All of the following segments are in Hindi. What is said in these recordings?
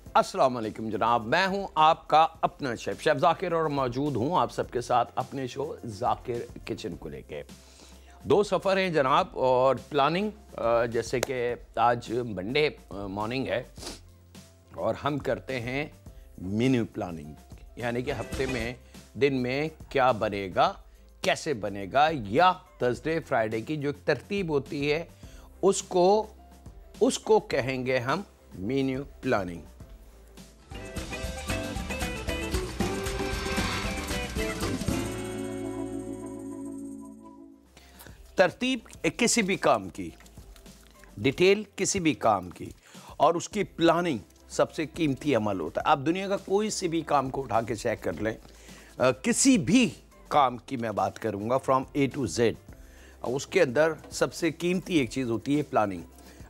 अस्सलाम वालेकुम जनाब, मैं हूं आपका अपना शेफ जाकिर और मौजूद हूं आप सबके साथ अपने शो जाकिर किचन को लेके। दो सफ़र हैं जनाब और प्लानिंग, जैसे कि आज मंडे मॉर्निंग है और हम करते हैं मेन्यू प्लानिंग, यानी कि हफ्ते में दिन में क्या बनेगा, कैसे बनेगा, या थर्सडे फ्राइडे की जो तरतीब होती है उसको कहेंगे हम मेन्यू प्लानिंग। तरतीब किसी भी काम की, डिटेल किसी भी काम की और उसकी प्लानिंग सबसे कीमती अमल होता है। आप दुनिया का कोई सी भी काम को उठा के चेक कर लें, किसी भी काम की मैं बात करूंगा फ्रॉम ए टू जेड, उसके अंदर सबसे कीमती एक चीज़ होती है प्लानिंग।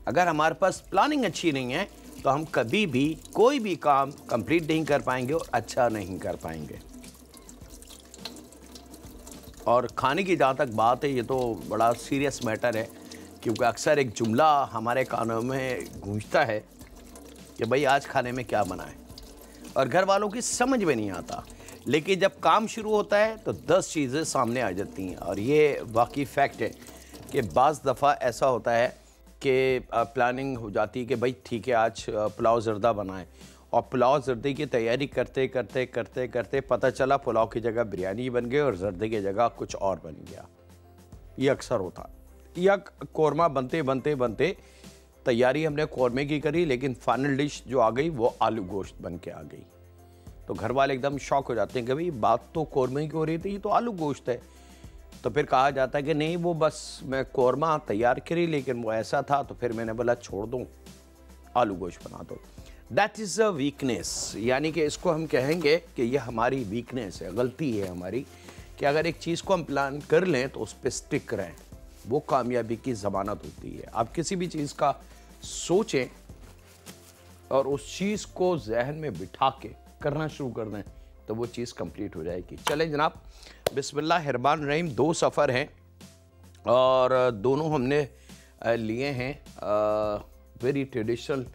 अगर हमारे पास प्लानिंग अच्छी नहीं है तो हम कभी भी कोई भी काम कंप्लीट नहीं कर पाएंगे और अच्छा नहीं कर पाएंगे। और खाने की जहाँ तक बात है, ये तो बड़ा सीरियस मैटर है, क्योंकि अक्सर एक जुमला हमारे कानों में गूंजता है कि भाई आज खाने में क्या बनाएं, और घर वालों की समझ में नहीं आता। लेकिन जब काम शुरू होता है तो 10 चीज़ें सामने आ जाती हैं। और ये वाकई फैक्ट है कि बाज़ दफ़ा ऐसा होता है कि प्लानिंग हो जाती है कि भाई ठीक है आज पुलाव ज़र्दा बनाएं, और पुलाव जर्दे की तैयारी करते करते करते करते पता चला पुलाव की जगह बिरयानी बन गई और जर्दे की जगह कुछ और बन गया। ये अक्सर होता। या कौरमा बनते बनते बनते तैयारी हमने कौरमे की करी, लेकिन फाइनल डिश जो आ गई वो आलू गोश्त बन के आ गई। तो घर वाले एकदम शॉक हो जाते हैं कि भाई बात तो कौरमे की हो रही थी, ये तो आलू गोश्त है। तो फिर कहा जाता है कि नहीं, वो बस मैं कौरमा तैयार करी लेकिन वो ऐसा था, तो फिर मैंने बोला छोड़ दूँ, आलू गोश्त बना दो। दैट इज़ अ वीकनेस, यानी कि इसको हम कहेंगे कि यह हमारी वीकनेस है, गलती है हमारी, कि अगर एक चीज़ को हम प्लान कर लें तो उस पर स्टिक रहें, वो कामयाबी की ज़मानत होती है। आप किसी भी चीज़ का सोचें और उस चीज़ को जहन में बिठा के करना शुरू कर दें तो वो चीज़ कंप्लीट हो जाएगी। चलें जनाब, बिस्मिल्लाहिर्रहमानिर्रहीम रहीम। 2 सफ़र हैं और दोनों हमने लिए हैं वेरी ट्रेडिशनल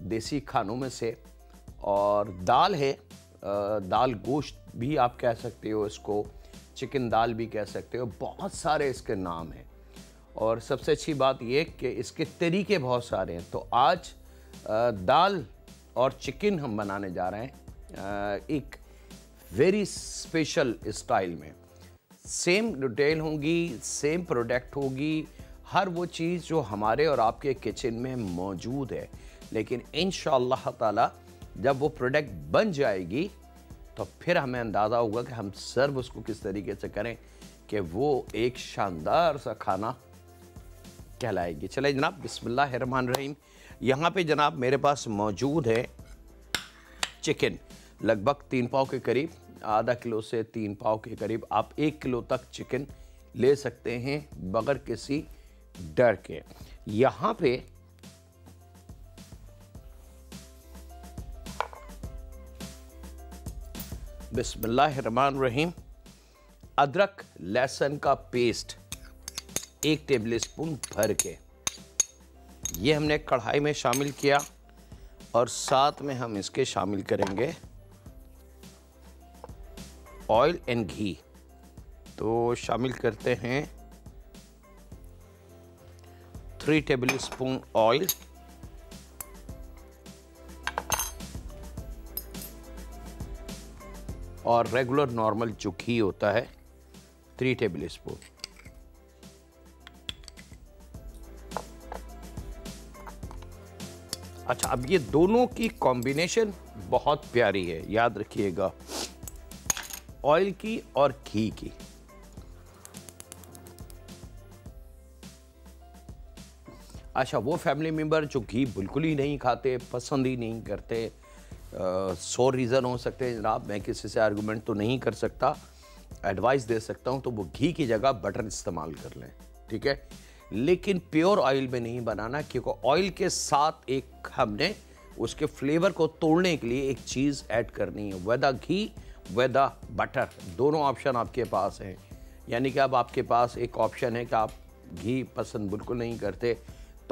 देसी खानों में से। और दाल है, दाल गोश्त भी आप कह सकते हो इसको, चिकन दाल भी कह सकते हो, बहुत सारे इसके नाम हैं। और सबसे अच्छी बात ये कि इसके तरीके बहुत सारे हैं। तो आज दाल और चिकन हम बनाने जा रहे हैं एक वेरी स्पेशल स्टाइल में। सेम डिटेल होंगी, सेम प्रोडक्ट होगी, हर वो चीज़ जो हमारे और आपके किचन में मौजूद है, लेकिन इंशाअल्लाह ताला जब वो प्रोडक्ट बन जाएगी तो फिर हमें अंदाज़ा होगा कि हम सर्व उसको किस तरीके से करें कि वो एक शानदार सा खाना कहलाएगी। चले जनाब, बिस्मिल्लाहिर्रहमानिर्रहीम। यहाँ पे जनाब मेरे पास मौजूद है चिकन, लगभग 3 पाव के करीब, आधा किलो से 3 पाव के करीब। आप 1 किलो तक चिकन ले सकते हैं बगैर किसी डर के। यहाँ पे बिस्मिल्लाहिर्रहमानिर्रहीम, अदरक लहसुन का पेस्ट 1 टेबल स्पून भर के ये हमने कढ़ाई में शामिल किया, और साथ में हम इसके शामिल करेंगे ऑयल एंड घी। तो शामिल करते हैं 3 टेबल स्पून ऑयल, और रेगुलर नॉर्मल जो घी होता है 3 टेबल स्पून। अच्छा, अब ये दोनों की कॉम्बिनेशन बहुत प्यारी है, याद रखिएगा, ऑयल की और घी की। अच्छा, वो फैमिली मेम्बर जो घी बिल्कुल ही नहीं खाते, पसंद ही नहीं करते, 100 रीज़न हो सकते हैं जनाब, मैं किसी से आर्गूमेंट तो नहीं कर सकता, एडवाइस दे सकता हूं, तो वो घी की जगह बटर इस्तेमाल कर लें, ठीक है। लेकिन प्योर ऑयल में नहीं बनाना, क्योंकि ऑयल के साथ एक हमने उसके फ्लेवर को तोड़ने के लिए एक चीज़ ऐड करनी है, वेदा घी वेदा बटर, दोनों ऑप्शन आपके पास हैं। यानी कि अब आपके पास एक ऑप्शन है कि आप घी पसंद बिल्कुल नहीं करते,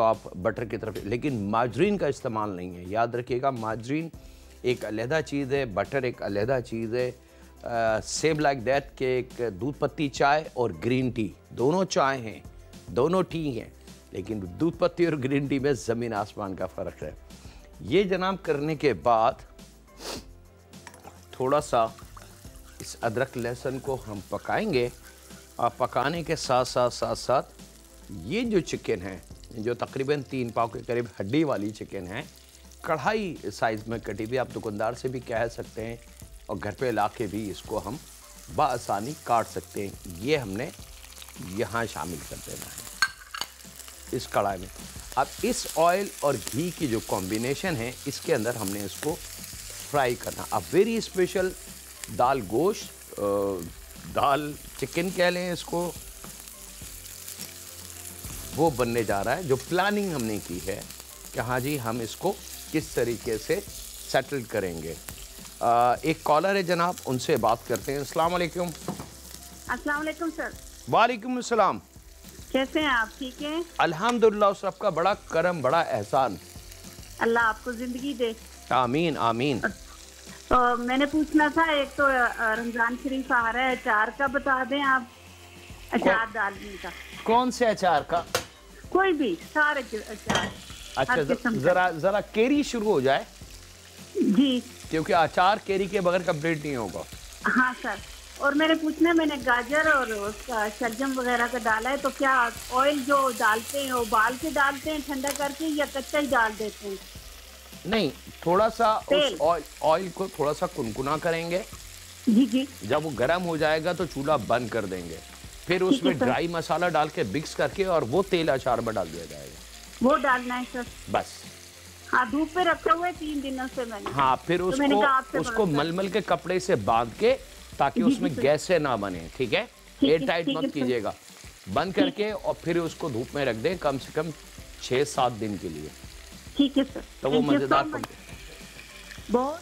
तो आप बटर की तरफ, लेकिन मार्जरीन का इस्तेमाल नहीं है। याद रखिएगा, मार्जरीन एक अलहदा चीज़ है, बटर एक अलहदा चीज़ है। सेम लाइक दैट कि एक दूध पत्ती चाय और ग्रीन टी दोनों चाय हैं, दोनों टी हैं, लेकिन दूध पत्ती और ग्रीन टी में ज़मीन आसमान का फ़र्क है। ये जनाब करने के बाद थोड़ा सा इस अदरक लहसुन को हम पकाएंगे। और पकाने के साथ ये जो चिकन है, जो तकरीबन 3 पाव के करीब हड्डी वाली चिकन है, कढ़ाई साइज़ में कटी हुई, आप दुकानदार से भी कह सकते हैं और घर पे ला के भी इसको हम बआसानी काट सकते हैं। ये हमने यहाँ शामिल कर देना है इस कढ़ाई में। अब इस ऑयल और घी की जो कॉम्बिनेशन है, इसके अंदर हमने इसको फ्राई करना। अब वेरी स्पेशल दाल गोश्त, दाल चिकन कह लें इसको, वो बनने जा रहा है। जो प्लानिंग हमने की है कि हाँ जी हम इसको किस तरीके से सेटल करेंगे। एक कॉलर है जनाब, उनसे बात करते हैं। अस्सलाम वालेकुम। अस्सलाम वालेकुम सर। वालेकुम अस्सलाम। कैसे हैं आप? ठीक हैं? अल्हम्दुलिल्लाह, सबका बड़ा करम, बड़ा एहसान। अल्लाह आपको जिंदगी दे। आमीन आमीन। तो मैंने पूछना था, एक तो रमजान शरीफ आ रहा है, अचार का बता दें आप, अचार डालने का। कौन से अचार का? कोई भी, सारे अचार। अच्छा, जरा केरी शुरू हो जाए जी, क्योंकि अचार केरी के बगैर कंप्लीट नहीं होगा। हाँ सर। और मैंने पूछना, मैंने गाजर और उसका शलजम वगैरह का डाला है, तो क्या ऑयल जो डालते हैं उबाल के डालते हैं ठंडा करके, या कच्चा ही डाल देते हैं? नहीं, थोड़ा सा उस ऑयल को थोड़ा सा कुनकुना करेंगे। जी जी। जब वो गर्म हो जाएगा तो चूल्हा बंद कर देंगे, फिर उसमें ड्राई मसाला डाल के मिक्स करके और वो तेल अचार में डाल दिया जाएगा। वो डालना है सर बस। हाँ, धूप पे रखे हुए 3 दिनों से मैंने। हाँ, फिर उसको मलमल के कपड़े से बांध के, ताकि उसमें गैसें ना बने। ठीक है, एयर टाइट मत कीजिएगा, बंद करके और फिर उसको धूप में रख दें कम से कम 6-7 दिन के लिए। ठीक है सर। तो वो मजेदार। बहुत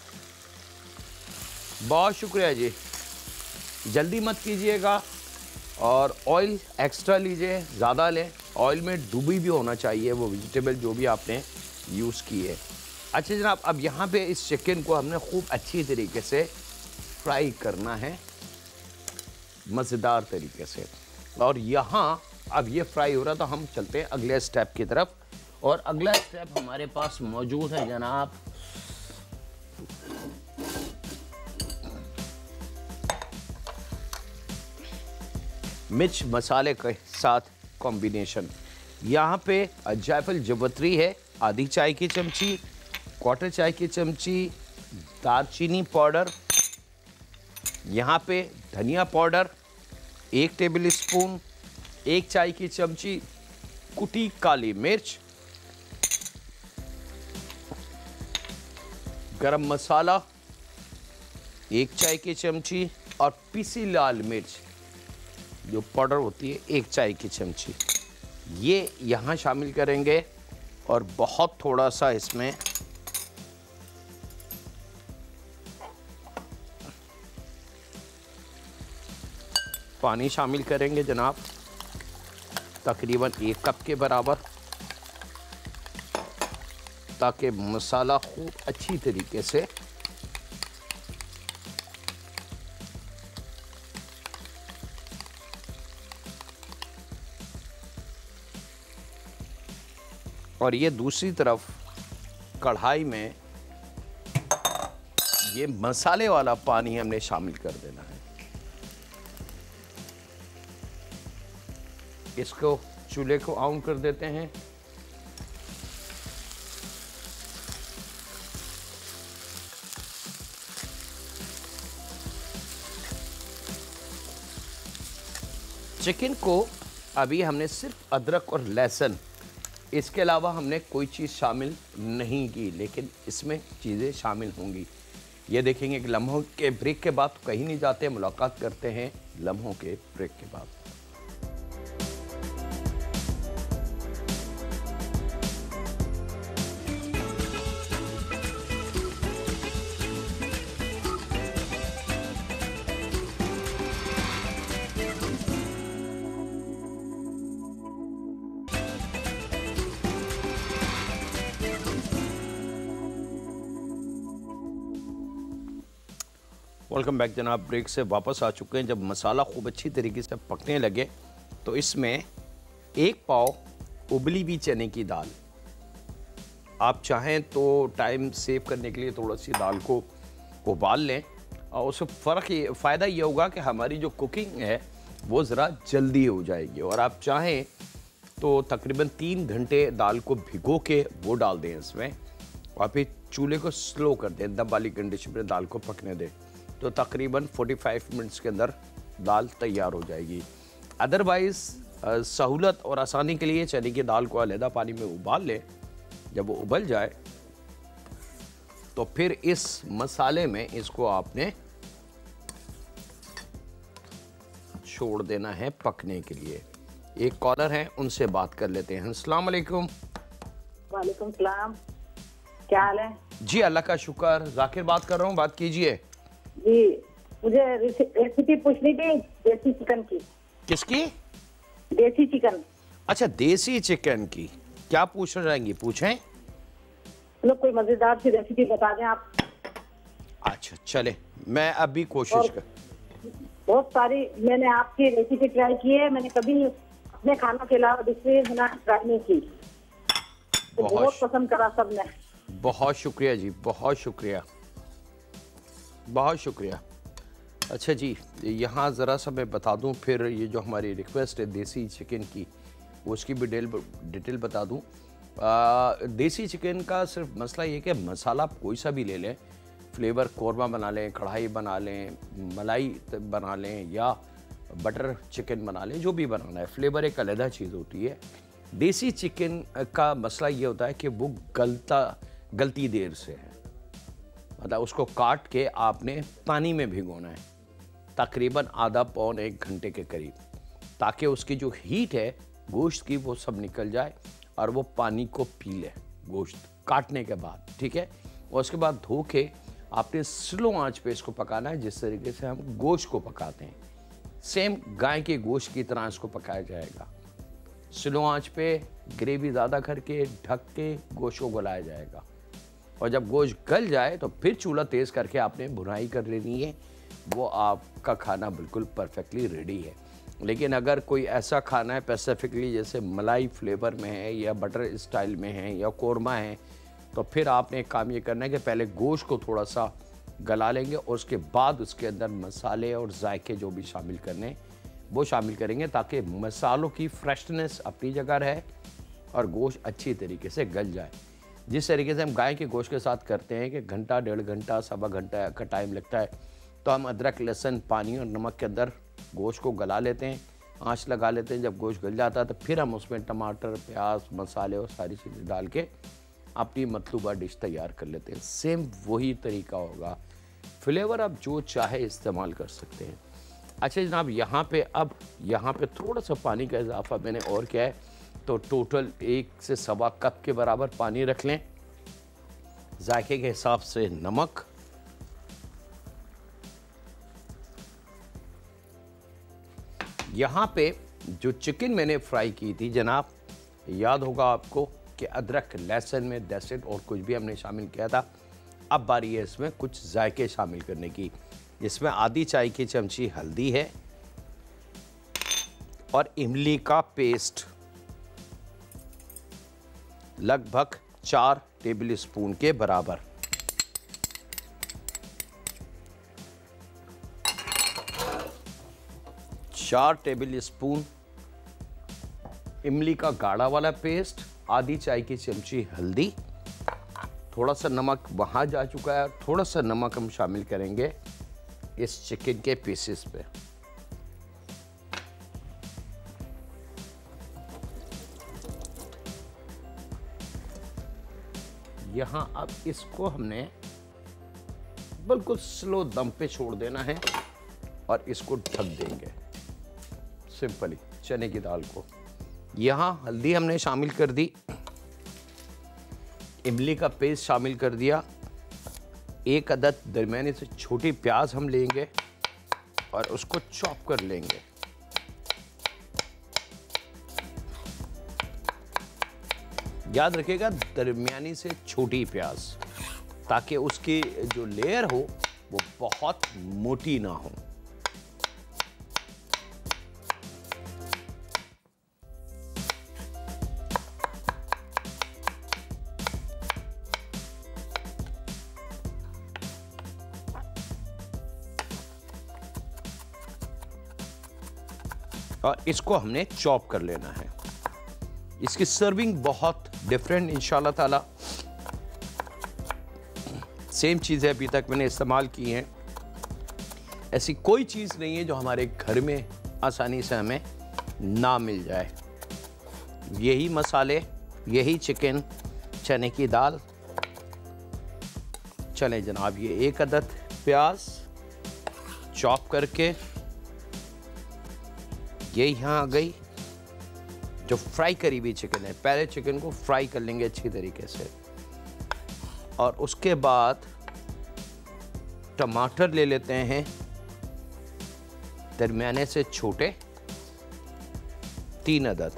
बहुत शुक्रिया जी। जल्दी मत कीजिएगा और ऑयल एक्स्ट्रा लीजिए, ज़्यादा लें। ऑयल में डूबी भी होना चाहिए वो वेजिटेबल जो भी आपने यूज़ की है। अच्छा जनाब, अब यहाँ पे इस चिकन को हमने खूब अच्छी तरीके से फ्राई करना है, मज़ेदार तरीके से। और यहाँ अब ये फ्राई हो रहा, तो हम चलते हैं अगले स्टेप की तरफ। और अगला स्टेप हमारे पास मौजूद है जनाब, मिर्च मसाले के साथ कॉम्बिनेशन। यहाँ पे जायफल जवतरी है आधी चाय की चमची, क्वार्टर चाय की चमची दालचीनी पाउडर, यहाँ पे धनिया पाउडर 1 टेबल स्पून, 1 चाय की चमची कुटी काली मिर्च, गरम मसाला 1 चाय की चमची, और पीसी लाल मिर्च जो पाउडर होती है 1 चाय की चमची, ये यहाँ शामिल करेंगे। और बहुत थोड़ा सा इसमें पानी शामिल करेंगे जनाब, तकरीबन 1 कप के बराबर, ताकि मसाला खूब अच्छी तरीके से और ये दूसरी तरफ कढ़ाई में ये मसाले वाला पानी हमने शामिल कर देना है। इसको चूल्हे को ऑन कर देते हैं। चिकन को अभी हमने सिर्फ अदरक और लहसुन, इसके अलावा हमने कोई चीज़ शामिल नहीं की, लेकिन इसमें चीज़ें शामिल होंगी। ये देखेंगे कि लम्हों के ब्रेक के बाद कहीं नहीं जाते, मुलाकात करते हैं लम्हों के ब्रेक के बाद। वेलकम बैक जनाब। ब्रेक से वापस आ चुके हैं। जब मसाला खूब अच्छी तरीके से पकने लगे तो इसमें 1 पाव उबली हुई चने की दाल, आप चाहें तो टाइम सेव करने के लिए थोड़ा सी दाल को उबाल लें और उससे फ़ायदा ये होगा कि हमारी जो कुकिंग है वो ज़रा जल्दी हो जाएगी। और आप चाहें तो तकरीबन 3 घंटे दाल को भिगो के वो डाल दें इसमें और फिर चूल्हे को स्लो कर दें, दम वाली कंडीशन में दाल को पकने दें, तो तकरीबन 45 मिनट्स के अंदर दाल तैयार हो जाएगी। अदरवाइज़ सहूलत और आसानी के लिए चने की दाल को अलहदा पानी में उबाल लें। जब वो उबल जाए तो फिर इस मसाले में इसको आपने छोड़ देना है पकने के लिए। एक कॉलर है, उनसे बात कर लेते हैं। अस्सलाम वालेकुम। वालेकुम सलाम, क्या हाल है? जी अल्लाह का शुक्र। जाकिर बात कर रहा हूँ, बात कीजिए। जी, मुझे रेसिपी पूछनी थी देसी चिकन की। किसकी? देसी चिकन। अच्छा, देसी चिकन की। क्या पूछना चाहेंगी, पूछें। चलो कोई मजेदार सी रेसिपी बता दें आप। अच्छा चले, मैं अभी कोशिश कर। बहुत सारी मैंने आपकी रेसिपी ट्राई की है, मैंने कभी अपने खानों के अलावा दूसरी ट्राई नहीं की, तो बहुत पसंद करा सबने। बहुत शुक्रिया जी, बहुत शुक्रिया, बहुत शुक्रिया। अच्छा जी, यहाँ ज़रा सा मैं बता दूँ, फिर ये जो हमारी रिक्वेस्ट है देसी चिकन की, उसकी भी डिटेल बता दूँ। देसी चिकन का सिर्फ मसला ये कि मसाला आप कोई सा भी ले लें, फ्लेवर कौरमा बना लें, कढ़ाई बना लें, मलाई बना लें या बटर चिकन बना लें, जो भी बनाना है, फ्लेवर एक अलग चीज़ होती है। देसी चिकन का मसला ये होता है कि वो गलती देर से है, मतलब उसको काट के आपने पानी में भिगोना है तकरीबन आधा पौन 1 घंटे के करीब, ताकि उसकी जो हीट है गोश्त की वो सब निकल जाए और वो पानी को पी ले गोश्त काटने के बाद, ठीक है। और उसके बाद धो के आपने स्लो आंच पे इसको पकाना है, जिस तरीके से हम गोश्त को पकाते हैं, सेम गाय के गोश्त की तरह इसको पकाया जाएगा। स्लो आंच पे ग्रेवी ज़्यादा करके ढक के गोश्त को गलाया जाएगा और जब गोश्त गल जाए तो फिर चूल्हा तेज़ करके आपने भुनाई कर लेनी है। वो आपका खाना बिल्कुल परफेक्टली रेडी है। लेकिन अगर कोई ऐसा खाना है स्पेसिफिकली जैसे मलाई फ्लेवर में है या बटर स्टाइल में है या कौरमा है, तो फिर आपने एक काम ये करना है कि पहले गोश्त को थोड़ा सा गला लेंगे और उसके बाद उसके अंदर मसाले और जायके जो भी शामिल करने वो शामिल करेंगे, ताकि मसालों की फ्रेशनेस अपनी जगह रहे और गोश्त अच्छी तरीके से गल जाए। जिस तरीके से हम गाय के गोश्त के साथ करते हैं कि घंटा 1.5 घंटा 1.25 घंटा का टाइम लगता है, तो हम अदरक लहसुन पानी और नमक के अंदर गोश्त को गला लेते हैं, आंच लगा लेते हैं। जब गोश्त गल जाता है तो फिर हम उसमें टमाटर, प्याज, मसाले और सारी चीज़ें डाल के अपनी मतलूबा डिश तैयार कर लेते हैं। सेम वही तरीका होगा, फ्लेवर आप जो चाहे इस्तेमाल कर सकते हैं। अच्छा जनाब, यहाँ पे थोड़ा सा पानी का इजाफा मैंने और किया है, तो टोटल 1 से 1.25 कप के बराबर पानी रख लें। जायके के हिसाब से नमक, यहाँ पे जो चिकन मैंने फ्राई की थी जनाब, याद होगा आपको कि अदरक लहसुन में दहशत और कुछ भी हमने शामिल किया था। अब बारी है इसमें कुछ जायके शामिल करने की, जिसमें आधी चाय की चमची हल्दी है और इमली का पेस्ट लगभग 4 टेबल स्पून के बराबर, चार टेबल स्पून इमली का गाढ़ा वाला पेस्ट, आधी चाय की चमची हल्दी, थोड़ा सा नमक वहाँ जा चुका है, थोड़ा सा नमक हम शामिल करेंगे इस चिकन के पीसेस पे। यहाँ अब इसको हमने बिल्कुल स्लो दम पे छोड़ देना है और इसको ढक देंगे सिंपली चने की दाल को। यहाँ हल्दी हमने शामिल कर दी, इमली का पेस्ट शामिल कर दिया, 1 अदद दरमियानी से छोटी प्याज हम लेंगे और उसको चॉप कर लेंगे। याद रखिएगा दरमियानी से छोटी प्याज, ताकि उसकी जो लेयर हो वो बहुत मोटी ना हो। और इसको हमने चॉप कर लेना है। इसकी सर्विंग बहुत डिफरेंट इंशाल्लाह ताला। सेम चीज़ें अभी तक मैंने इस्तेमाल की हैं। ऐसी कोई चीज़ नहीं है जो हमारे घर में आसानी से हमें ना मिल जाए। यही मसाले, यही चिकन, चने की दाल। चलें जनाब, ये 1 अदद प्याज चॉप करके ये यहाँ आ गई। जो फ्राई करी हुई चिकन है, पहले चिकन को फ्राई कर लेंगे अच्छी तरीके से, और उसके बाद टमाटर ले लेते हैं दरमियाने से छोटे 3 अदद।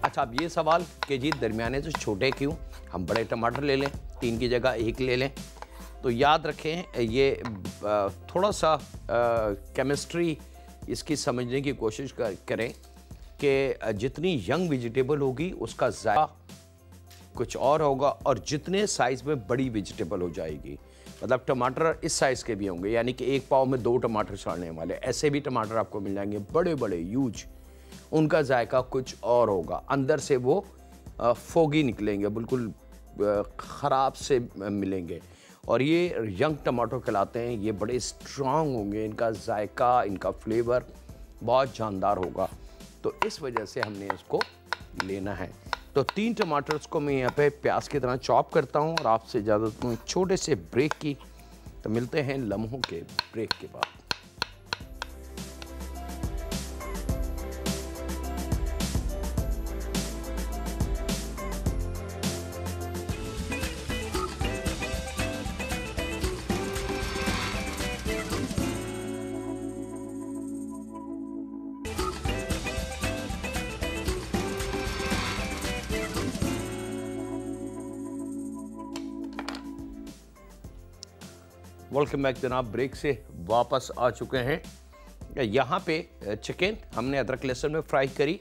अच्छा, अब ये सवाल कि जी दरमियाने से छोटे क्यों, हम बड़े टमाटर ले लें, 3 की जगह 1 ले लें। तो याद रखें, ये थोड़ा सा केमिस्ट्री इसकी समझने की कोशिश करें कि जितनी यंग वेजिटेबल होगी उसका जायका कुछ और होगा, और जितने साइज़ में बड़ी वेजिटेबल हो जाएगी, मतलब टमाटर इस साइज़ के भी होंगे, यानी कि 1 पाव में 2 टमाटर साड़ने वाले, ऐसे भी टमाटर आपको मिल जाएंगे बड़े बड़े यूज। उनका जायका कुछ और होगा, अंदर से वो फोगी निकलेंगे, बिल्कुल ख़राब से मिलेंगे। और ये यंग टमाटो कहलाते हैं। ये बड़े स्ट्रांग होंगे, इनका जायका, इनका फ्लेवर बहुत जानदार होगा। तो इस वजह से हमने इसको लेना है। तो 3 टमाटर्स को मैं यहाँ पे प्याज की तरह चॉप करता हूँ, और आपसे इजाज़त हूँ छोटे से ब्रेक की। तो मिलते हैं लम्हों के ब्रेक के बाद। वेलकम बैक जनाब, ब्रेक से वापस आ चुके हैं। यहाँ पे चिकन हमने अदरक लहसुन में फ्राई करी।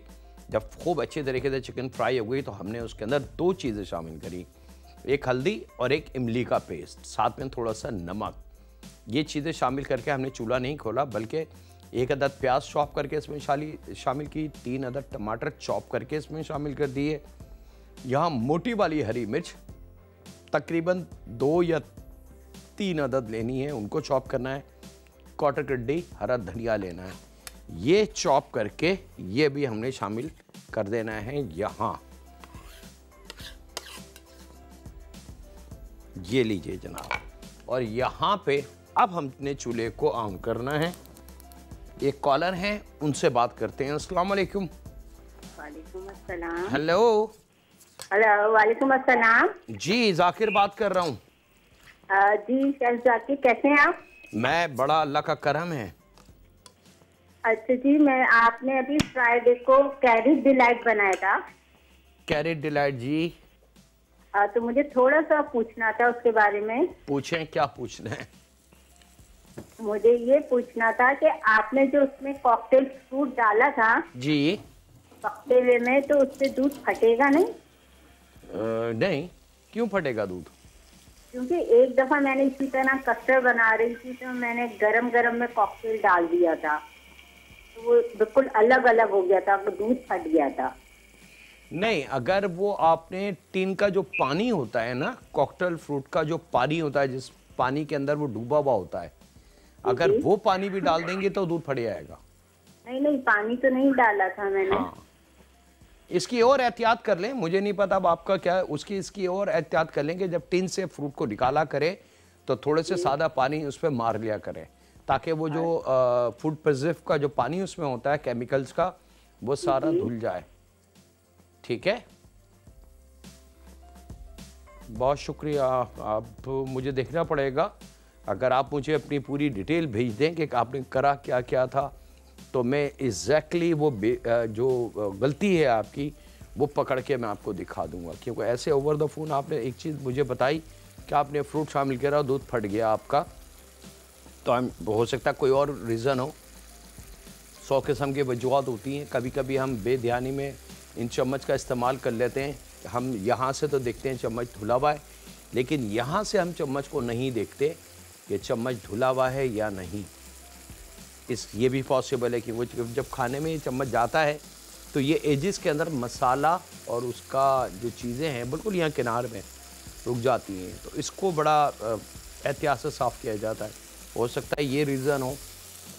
जब खूब अच्छे तरीके से चिकन फ्राई हो गई तो हमने उसके अंदर 2 चीज़ें शामिल करी, एक हल्दी और एक इमली का पेस्ट, साथ में थोड़ा सा नमक। ये चीज़ें शामिल करके हमने चूल्हा नहीं खोला, बल्कि 1 अदद प्याज चॉप करके इसमें शामिल की, 3 अदद टमाटर चॉप करके इसमें शामिल कर दिए। यहाँ मोटी वाली हरी मिर्च तकरीबन 2 या 3 अदद लेनी है, उनको चॉप करना है। क्वार्टर कड्डी हरा धनिया लेना है, ये चॉप करके ये भी हमने शामिल कर देना है यहाँ। ये लीजिए जनाब, और यहाँ पे अब हमने चूल्हे को ऑन करना है। एक कॉलर हैं, उनसे बात करते हैं। अस्सलाम वालेकुम। वालेकुम अस्सलाम। हेलो। हेलो, वालेकुम अस्सलाम। जी, जाकिर बात कर रहा हूँ। जी शेफ जाकिर, कैसे हैं आप? मैं बड़ा, अल्लाह का करम है। अच्छा जी, मैं आपने अभी फ्राइडे को कैरेट डिलाइट बनाया था। कैरेट डिलाइट जी। तो मुझे थोड़ा सा पूछना था उसके बारे में। पूछें, क्या पूछना है? मुझे ये पूछना था कि आपने जो उसमें कॉकटेल फ्रूट डाला था जी, पकते हुए में, तो उससे दूध फटेगा नहीं? नहीं, क्यों फटेगा दूध? क्योंकि एक दफा मैंने इसी तरह कस्टर्ड बना रही थी, तो मैंने गरम गरम में कॉकटेल डाल दिया था, तो वो बिल्कुल अलग अलग हो गया था, वो दूध फट गया था। नहीं, अगर वो आपने टिन का जो पानी होता है ना, कॉकटेल फ्रूट का जो पानी होता है, जिस पानी के अंदर वो डूबा हुआ होता है, अगर वो पानी भी डाल देंगे तो दूध फट जाएगा। नहीं, पानी तो नहीं डाला था मैंने। हाँ, इसकी और एहतियात कर लें, मुझे नहीं पता अब आपका क्या है, इसकी और एहतियात कर लें कि जब टिन से फ्रूट को निकाला करें तो थोड़े से सादा पानी उस पर मार लिया करें, ताकि वो जो फूड प्रिजर्व का जो पानी उसमें होता है केमिकल्स का, वो सारा धुल जाए। ठीक है, बहुत शुक्रिया। आप मुझे देखना पड़ेगा, अगर आप मुझे अपनी पूरी डिटेल भेज दें कि आपने करा क्या क्या था, तो मैं एग्जैक्टली वो जो गलती है आपकी वो पकड़ के मैं आपको दिखा दूंगा। क्योंकि ऐसे ओवर द फोन आपने एक चीज़ मुझे बताई क्या आपने फ्रूट शामिल किया और दूध फट गया आपका, तो हम हो सकता है कोई और रीज़न हो। 100 किस्म की वजूहत होती हैं। कभी कभी हम बेध्यानी में इन चम्मच का इस्तेमाल कर लेते हैं। हम यहाँ से तो देखते हैं चम्मच धुला हुआ है, लेकिन यहाँ से हम चम्मच को नहीं देखते कि चम्मच धुला हुआ है या नहीं। ये भी पॉसिबल है कि वो जब खाने में ये चम्मच जाता है तो ये एजिस के अंदर मसाला और उसका जो चीज़ें हैं बिल्कुल यहाँ किनार में रुक जाती हैं, तो इसको बड़ा एहतियात से साफ़ किया जाता है। हो सकता है ये रीज़न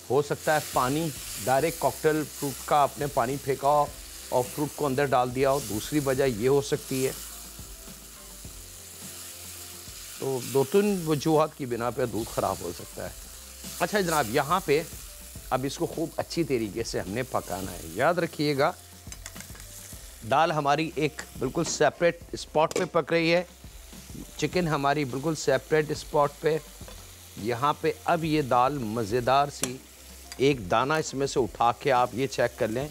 हो सकता है पानी डायरेक्ट कॉकटेल फ्रूट का आपने पानी फेंका हो और फ्रूट को अंदर डाल दिया हो, दूसरी वजह ये हो सकती है। तो 2-3 वजूहत की बिना पे दूध ख़राब हो सकता है। अच्छा जनाब, यहाँ पे अब इसको खूब अच्छी तरीके से हमने पकाना है। याद रखिएगा दाल हमारी एक बिल्कुल सेपरेट स्पॉट पे पक रही है, चिकन हमारी बिल्कुल सेपरेट स्पॉट पे। यहाँ पे अब ये दाल मज़ेदार सी, एक दाना इसमें से उठा के आप ये चेक कर लें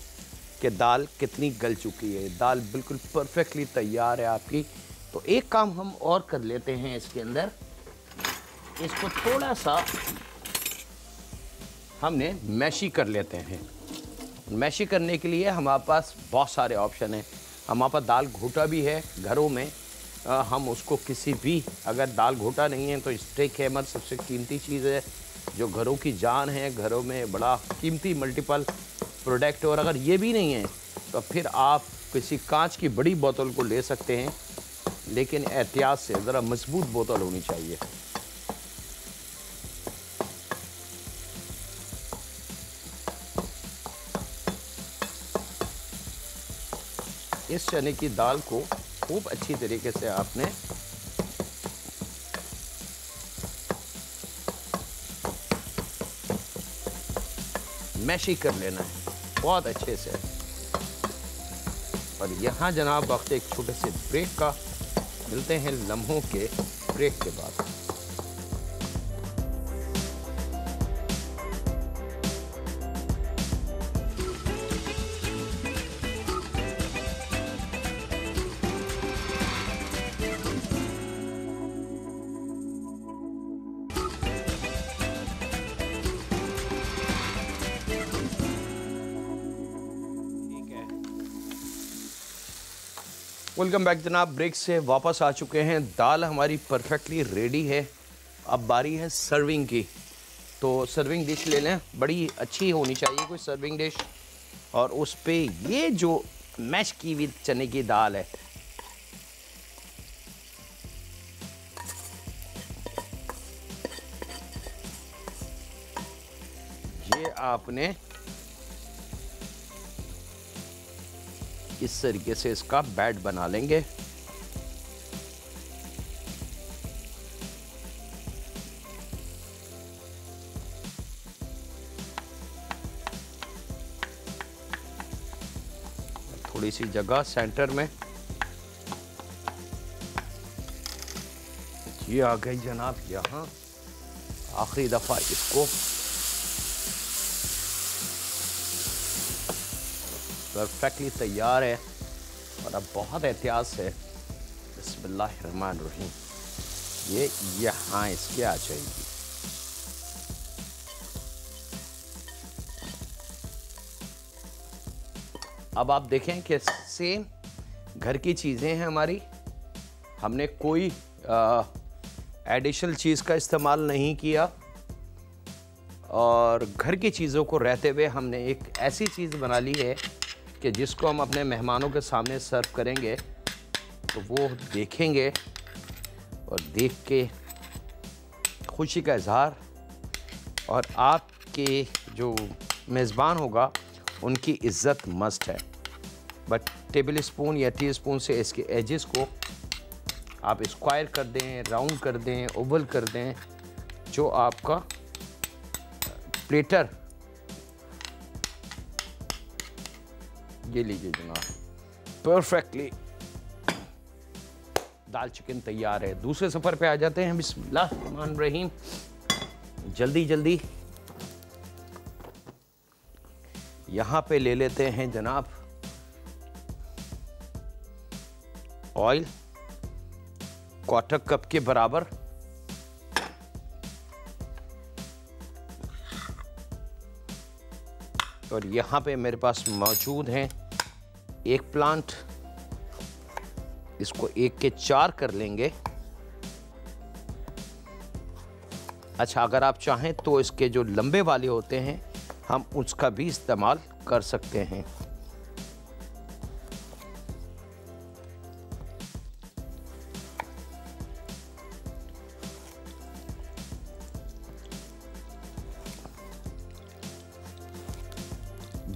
कि दाल कितनी गल चुकी है। दाल बिल्कुल परफेक्टली तैयार है आपकी। तो एक काम हम और कर लेते हैं इसके अंदर, इसको थोड़ा सा हमने मैशी कर लेते हैं। मैशी करने के लिए हमारे पास बहुत सारे ऑप्शन हैं। हमारे पास दाल घोटा भी है घरों में, हम उसको किसी भी, अगर दाल घोटा नहीं है तो स्टेक हैमर सबसे कीमती चीज़ है जो घरों की जान है, घरों में बड़ा कीमती मल्टीपल प्रोडक्ट है। और अगर ये भी नहीं है तो फिर आप किसी कांच की बड़ी बोतल को ले सकते हैं, लेकिन एहतियात से ज़रा मजबूत बोतल होनी चाहिए। इस चने की दाल को खूब अच्छी तरीके से आपने मैशी कर लेना है बहुत अच्छे से। और यहाँ जनाब वक्त एक छोटे से ब्रेक का, मिलते हैं लम्हों के ब्रेक के बाद। वेलकम बैक जनाब, ब्रेक से वापस आ चुके हैं। दाल हमारी परफेक्टली रेडी है। अब बारी है सर्विंग की। तो सर्विंग डिश ले लें, बड़ी अच्छी होनी चाहिए कोई सर्विंग डिश। और उस पे ये जो मैश की हुई चने की दाल है, ये आपने इस तरीके से इसका बैट बना लेंगे। थोड़ी सी जगह सेंटर में, ये आ गई जनाब यहाँ। आखिरी दफा इसको परफेक्टली तैयार है। और अब बहुत एहतियात से बिस्मिल्लाहिर्रहमानिर्रहीम ये यहाँ इसके आ जाएगी। अब आप देखें कि सेम घर की चीज़ें हैं हमारी, हमने कोई एडिशनल चीज़ का इस्तेमाल नहीं किया। और घर की चीज़ों को रहते हुए हमने एक ऐसी चीज़ बना ली है कि जिसको हम अपने मेहमानों के सामने सर्व करेंगे तो वो देखेंगे और देख के खुशी का इजहार, और आपके जो मेज़बान होगा उनकी इज़्ज़त मस्ट है। बट टेबल स्पून या टी स्पून से इसके एजेस को आप स्क्वायर कर दें, राउंड कर दें, ओवल कर दें, जो आपका प्लेटर, ये लीजिए जनाब, परफेक्टली दाल चिकन तैयार है। दूसरे सफ़र पे आ जाते हैं। बिस्मिल्लाहिर्रहमानिर्रहीम। जल्दी जल्दी यहाँ पे ले लेते हैं जनाब ऑयल। क्वार्टर कप के बराबर। और यहाँ पे मेरे पास मौजूद हैं एक प्लांट, इसको 1 के 4 कर लेंगे। अच्छा, अगर आप चाहें तो इसके जो लंबे वाले होते हैं हम उसका भी इस्तेमाल कर सकते हैं।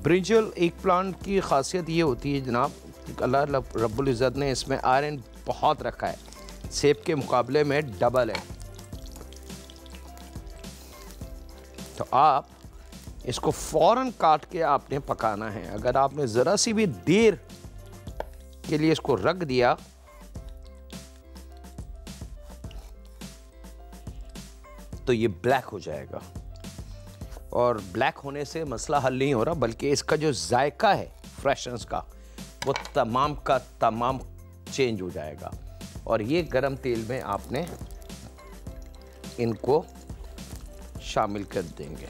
ब्रिंजल एक प्लांट की खासियत ये होती है जनाब, अल्लाह रब्बुल इज़्ज़त ने इसमें आयरन बहुत रखा है, सेब के मुकाबले में डबल है। तो आप इसको फ़ौरन काट के आपने पकाना है। अगर आपने ज़रा सी भी देर के लिए इसको रख दिया तो ये ब्लैक हो जाएगा। और ब्लैक होने से मसला हल नहीं हो रहा, बल्कि इसका जो जायका है फ्रेशनेस का वो तमाम का तमाम चेंज हो जाएगा। और ये गरम तेल में आपने इनको शामिल कर देंगे।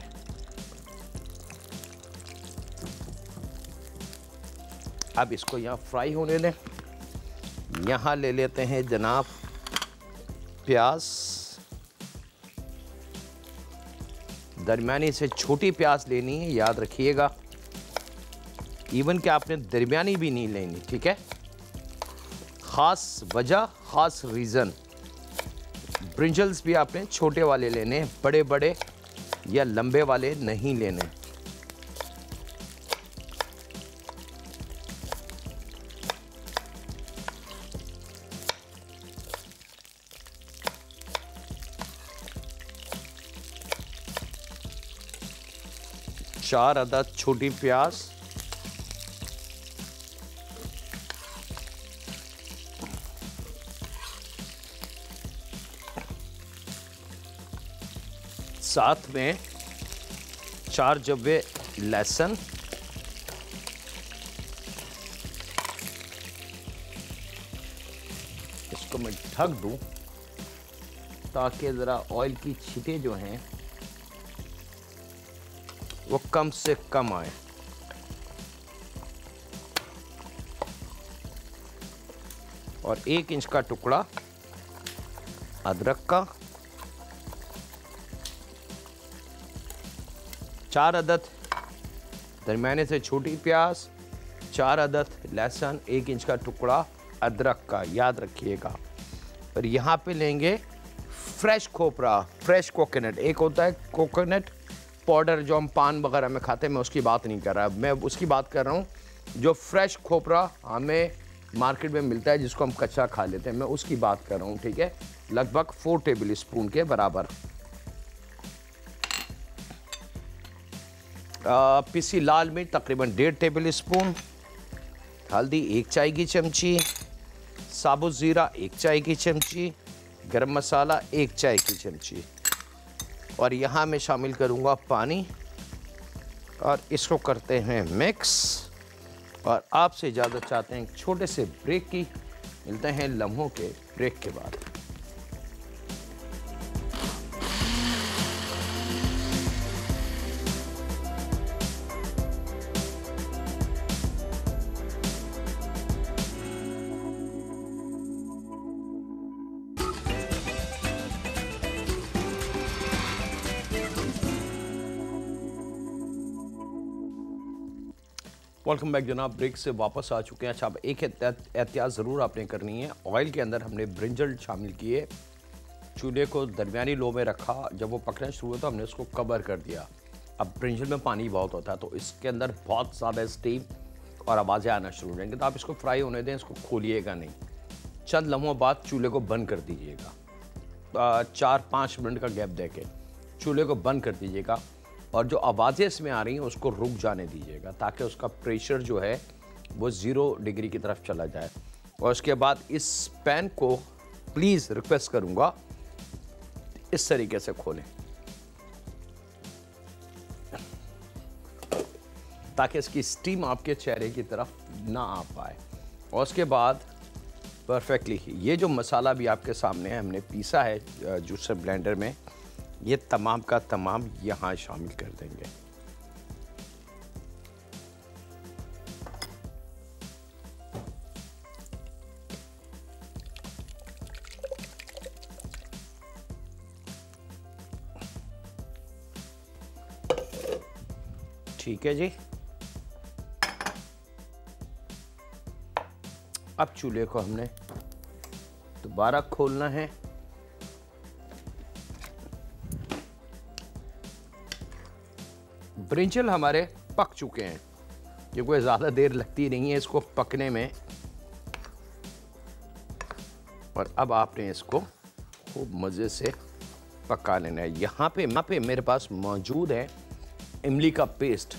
अब इसको यहाँ फ्राई होने दें। यहाँ ले लेते हैं जनाब प्याज, दरमियानी से छोटी प्याज लेनी है, याद रखिएगा। इवन कि आपने दरमियानी भी नहीं लेनी, ठीक है। ख़ास वजह, ख़ास रीज़न, ब्रिंजल्स भी आपने छोटे वाले लेने, बड़े बड़े या लंबे वाले नहीं लेने। चार अदद छोटी प्याज, साथ में 4 जब्बे लहसुन, इसको मैं ढक दूं ताकि ज़रा ऑयल की छींटे जो हैं वो कम से कम आए। और 1 इंच का टुकड़ा अदरक का, 4 अदद दरमियाने से छोटी प्याज, 4 अदद लहसुन, 1 इंच का टुकड़ा अदरक का, याद रखिएगा। और यहाँ पे लेंगे फ्रेश खोपरा, फ्रेश कोकोनट। एक होता है कोकोनट पाउडर जो हम पान वगैरह में खाते हैं, मैं उसकी बात नहीं कर रहा, मैं उसकी बात कर रहा हूँ जो फ्रेश खोपरा हमें मार्केट में मिलता है, जिसको हम कच्चा खा लेते हैं, मैं उसकी बात कर रहा हूँ, ठीक है। लगभग 4 टेबल स्पून के बराबर। पिसी लाल मिर्च तकरीबन 1.5 टेबल स्पून, हल्दी 1 चाय की चमची, साबुत ज़ीरा 1 चाय की चमची, गरम मसाला 1 चाय की चमची। और यहाँ मैं शामिल करूँगा पानी और इसको करते हैं मिक्स। और आपसे इजाज़त चाहते हैं छोटे से ब्रेक की, मिलते हैं लम्हों के ब्रेक के बाद। वेलकम बैक जनाब, ब्रेक से वापस आ चुके हैं। अच्छा, अब एक एहतियात ज़रूर आपने करनी है। ऑयल के अंदर हमने ब्रिंजल शामिल किए, चूल्हे को दरमियानी लो में रखा, जब वो पकना शुरू हुआ तो हमने उसको कवर कर दिया। अब ब्रिंजल में पानी बहुत होता है तो इसके अंदर बहुत ज़्यादा स्टीम और आवाज़ें आना शुरू हो जाएंगी, तो आप इसको फ्राई होने दें, इसको खोलिएगा नहीं। चंद लम्हों बाद चूल्हे को बंद कर दीजिएगा, 4-5 मिनट का गैप दे के चूल्हे को बंद कर दीजिएगा। और जो आवाज़ें इसमें आ रही हैं उसको रुक जाने दीजिएगा, ताकि उसका प्रेशर जो है वो 0 डिग्री की तरफ चला जाए। और उसके बाद इस पैन को प्लीज़ रिक्वेस्ट करूँगा इस तरीके से खोलें, ताकि इसकी स्टीम आपके चेहरे की तरफ ना आ पाए। और उसके बाद परफेक्टली। ये जो मसाला भी आपके सामने है, हमने पीसा है जूसर ब्लेंडर में, ये तमाम का तमाम यहाँ शामिल कर देंगे। ठीक है जी। अब चूल्हे को हमने दोबारा खोलना है। ब्रिंजल हमारे पक चुके हैं, ये कोई ज़्यादा देर लगती नहीं है इसको पकने में। और अब आपने इसको खूब मज़े से पका लेना है। यहाँ पे मेरे पास मौजूद है इमली का पेस्ट।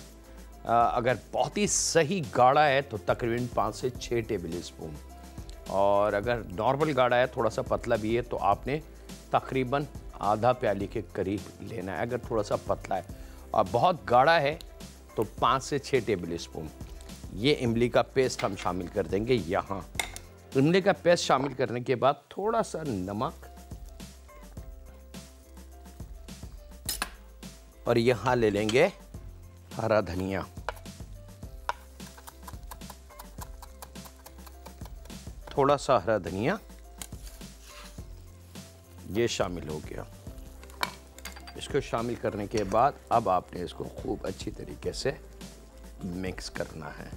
अगर बहुत ही सही गाढ़ा है तो तकरीबन 5 से 6 टेबल स्पून, और अगर नॉर्मल गाढ़ा है, थोड़ा सा पतला भी है, तो आपने तकरीबन आधा प्याली के करीब लेना है। अगर थोड़ा सा पतला है और बहुत गाढ़ा है तो 5 से 6 टेबल स्पून ये इमली का पेस्ट हम शामिल कर देंगे यहाँ। इमली का पेस्ट शामिल करने के बाद थोड़ा सा नमक, और यहाँ ले लेंगे हरा धनिया। थोड़ा सा हरा धनिया ये शामिल हो गया। इसको शामिल करने के बाद अब आपने इसको खूब अच्छी तरीके से मिक्स करना है।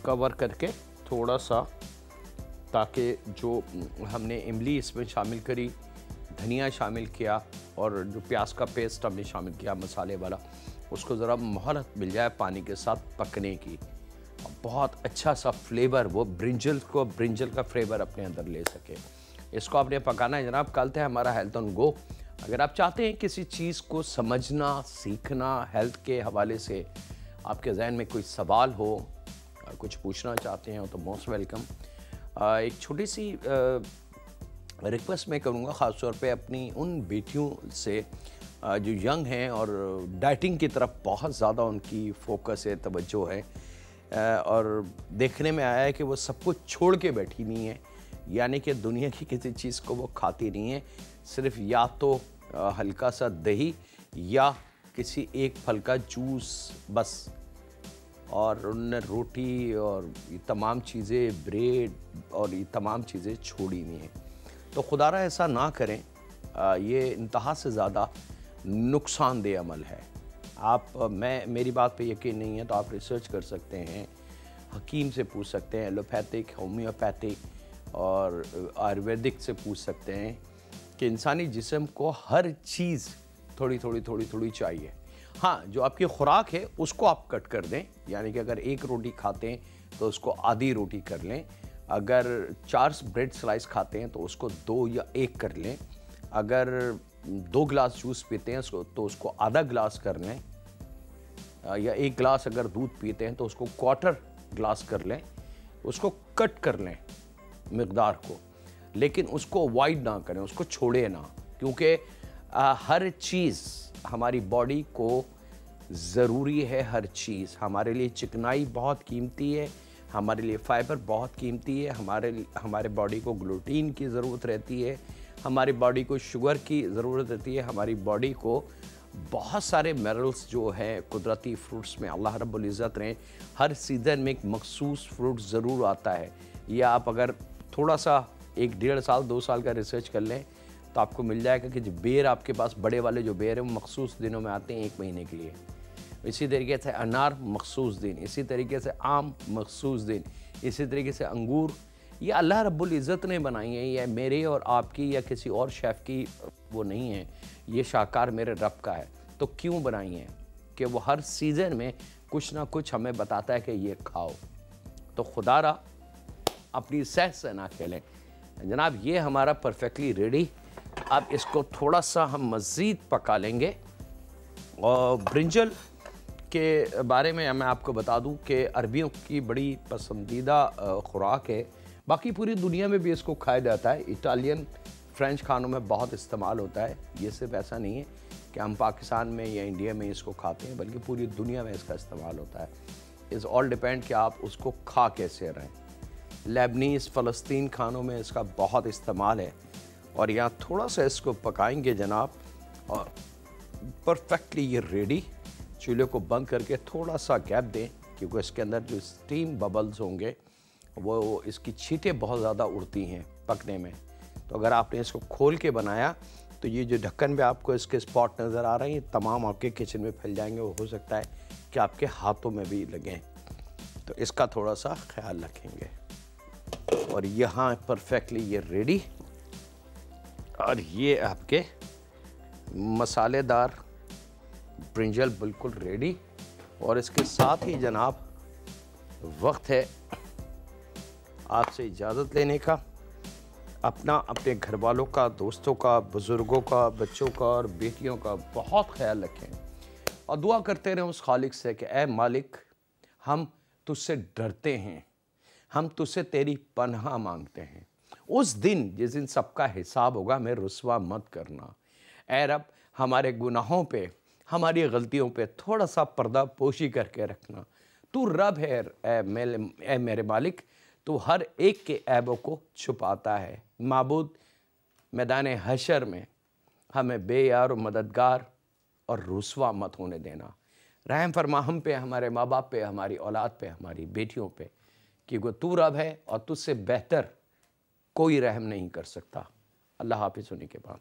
कवर करके थोड़ा सा, ताकि जो हमने इमली इसमें शामिल करी, धनिया शामिल किया और जो प्याज का पेस्ट हमने शामिल किया मसाले वाला, उसको ज़रा मोहलत मिल जाए पानी के साथ पकने की। बहुत अच्छा सा फ्लेवर वो ब्रिंजल का फ्लेवर अपने अंदर ले सके। इसको आपने पकाना है जनाब। कल है हमारा हेल्थ ऑन गो। अगर आप चाहते हैं किसी चीज़ को समझना, सीखना, हेल्थ के हवाले से आपके जहन में कोई सवाल हो, कुछ पूछना चाहते हैं तो मोस्ट वेलकम। एक छोटी सी रिक्वेस्ट मैं करूँगा ख़ास तौर पे अपनी उन बेटियों से जो यंग हैं और डाइटिंग की तरफ बहुत ज़्यादा उनकी फोकस है, तवज्जो है, और देखने में आया है कि वो सब कुछ छोड़ के बैठी नहीं है, यानी कि दुनिया की किसी चीज़ को वो खाती नहीं है, सिर्फ या तो हल्का सा दही या किसी एक फल का जूस बस, और उनने रोटी और ये तमाम चीज़ें, ब्रेड और ये तमाम चीज़ें छोड़ी नहीं हैं। तो खुदारा ऐसा ना करें, ये इंतहा से ज़्यादा नुकसानदेह अमल है। मेरी बात पे यकीन नहीं है तो आप रिसर्च कर सकते हैं, हकीम से पूछ सकते हैं, एलोपैथिक, होम्योपैथिक और आयुर्वेदिक से पूछ सकते हैं कि इंसानी जिस्म को हर चीज़ थोड़ी थोड़ी चाहिए। हाँ, जो आपकी खुराक है उसको आप कट कर दें, यानी कि अगर 1 रोटी खाते हैं तो उसको आधी रोटी कर लें, अगर 4 ब्रेड स्लाइस खाते हैं तो उसको 2 या 1 कर लें, अगर 2 गिलास जूस पीते हैं तो उसको आधा गिलास कर लें, या 1 गिलास अगर दूध पीते हैं तो उसको 1/4 गिलास कर लें, उसको कट कर लें मिक़दार को, लेकिन उसको अवॉइड ना करें, उसको छोड़े ना, क्योंकि हर चीज़ हमारी बॉडी को ज़रूरी है। हर चीज़ हमारे लिए चिकनाई बहुत कीमती है, हमारे लिए फ़ाइबर बहुत कीमती है, हमारे बॉडी को ग्लूटीन की ज़रूरत रहती है, हमारी बॉडी को शुगर की ज़रूरत रहती है, हमारी बॉडी को बहुत सारे मिनरल्स जो हैं कुदरती फ्रूट्स में, अल्लाह रब्बुल इज़्ज़त ने हर सीज़न में एक मखसूस फ्रूट ज़रूर आता है। या आप अगर थोड़ा सा 1-1.5 साल 2 साल का रिसर्च कर लें तो आपको मिल जाएगा कि जो बेर आपके पास बड़े वाले जो बेर हैं वो मखसूस दिनों में आते हैं 1 महीने के लिए। इसी तरीके से अनार मखसूस दिन, इसी तरीके से आम मखसूस दिन, इसी तरीके से अंगूर। ये अल्लाह रब्बुल इज़्ज़त ने बनाई है, ये मेरे और आपकी या किसी और शेफ़ की वो नहीं है, ये शाहकार मेरे रब का है। तो क्यों बनाई है कि वो हर सीज़न में कुछ ना कुछ हमें बताता है कि ये खाओ। तो खुदारा अपनी सेहत से ना खेलें जनाब। ये हमारा परफेक्टली रेडी। अब इसको थोड़ा सा हम मज़ीद पका लेंगे, और ब्रिंजल के बारे में मैं आपको बता दूं कि अरबियों की बड़ी पसंदीदा खुराक है। बाकी पूरी दुनिया में भी इसको खाया जाता है। इटालियन, फ्रेंच खानों में बहुत इस्तेमाल होता है। ये सिर्फ ऐसा नहीं है कि हम पाकिस्तान में या इंडिया में इसको खाते हैं, बल्कि पूरी दुनिया में इसका इस्तेमाल होता है। इज़ ऑल डिपेंड कि आप उसको खा कैसे रहें। लेबनीज़, फ़लस्तीन खानों में इसका बहुत इस्तेमाल है। और यहाँ थोड़ा सा इसको पकाएंगे जनाब, और परफेक्टली ये रेडी। चूल्हे को बंद करके थोड़ा सा गैप दें, क्योंकि इसके अंदर जो स्टीम बबल्स होंगे वो इसकी छींटें बहुत ज़्यादा उड़ती हैं पकने में। तो अगर आपने इसको खोल के बनाया तो ये जो ढक्कन पे आपको इसके स्पॉट नज़र आ रहे हैं, ये तमाम आपके किचन में फैल जाएंगे। वो हो सकता है कि आपके हाथों में भी लगें, तो इसका थोड़ा सा ख्याल रखेंगे। और यहाँ परफेक्टली ये रेडी, और ये आपके मसालेदार ब्रिंजल बिल्कुल रेडी। और इसके साथ ही जनाब वक्त है आपसे इजाज़त लेने का। अपने घर वालों का, दोस्तों का, बुज़ुर्गों का, बच्चों का और बेटियों का बहुत ख्याल रखें, और दुआ करते रहें उस खालिक से कि ऐ मालिक, हम तुझसे डरते हैं, हम तुझसे तेरी पनाह मांगते हैं। उस दिन जिस दिन सबका हिसाब होगा, हमें रुस्वा मत करना। ऐ रब, हमारे गुनाहों पे, हमारी गलतियों पे थोड़ा सा पर्दा पोशी करके रखना। तू रब है ऐ मेरे मालिक, तू हर एक के ऐबों को छुपाता है। माबूद, मैदान हशर में हमें बेयार और मददगार और रुस्वा मत होने देना। रहम फरमा हम पे, हमारे माँ बाप पे, हमारी औलाद पे, हमारी बेटियों पे, क्योंकि तू रब है और तुझसे बेहतर कोई रहम नहीं कर सकता। अल्लाह हाफिज़ होने के बाद।